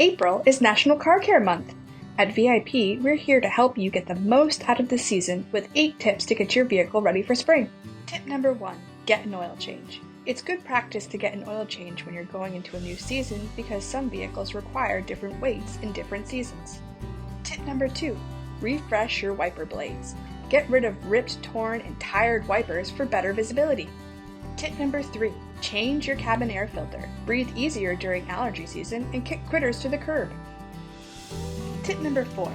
April is National Car Care Month. At VIP, we're here to help you get the most out of the season with 8 tips to get your vehicle ready for spring. Tip number 1, get an oil change. It's good practice to get an oil change when you're going into a new season because some vehicles require different weights in different seasons. Tip number 2, refresh your wiper blades. Get rid of ripped, torn, and tired wipers for better visibility. Tip number 3, change your cabin air filter. Breathe easier during allergy season and kick critters to the curb. Tip number 4,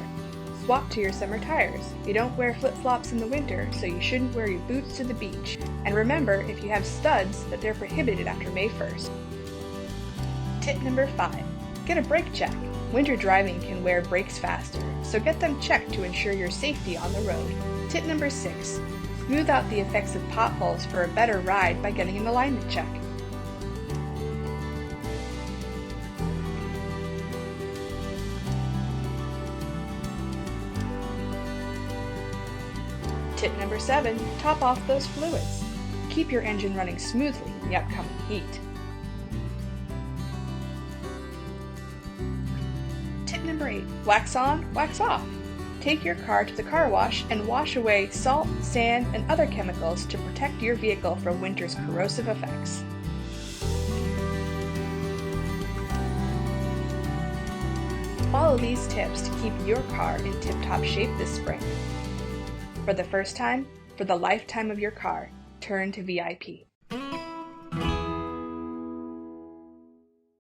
swap to your summer tires. You don't wear flip-flops in the winter, so you shouldn't wear your boots to the beach. And remember, if you have studs, that they're prohibited after May 1st. Tip number 5, get a brake check. Winter driving can wear brakes faster, so get them checked to ensure your safety on the road. Tip number 6, smooth out the effects of potholes for a better ride by getting an alignment check. Tip number 7, top off those fluids. Keep your engine running smoothly in the upcoming heat. Tip number 8, wax on, wax off. Take your car to the car wash and wash away salt, sand, and other chemicals to protect your vehicle from winter's corrosive effects. Follow these tips to keep your car in tip-top shape this spring. For the first time, for the lifetime of your car, turn to VIP.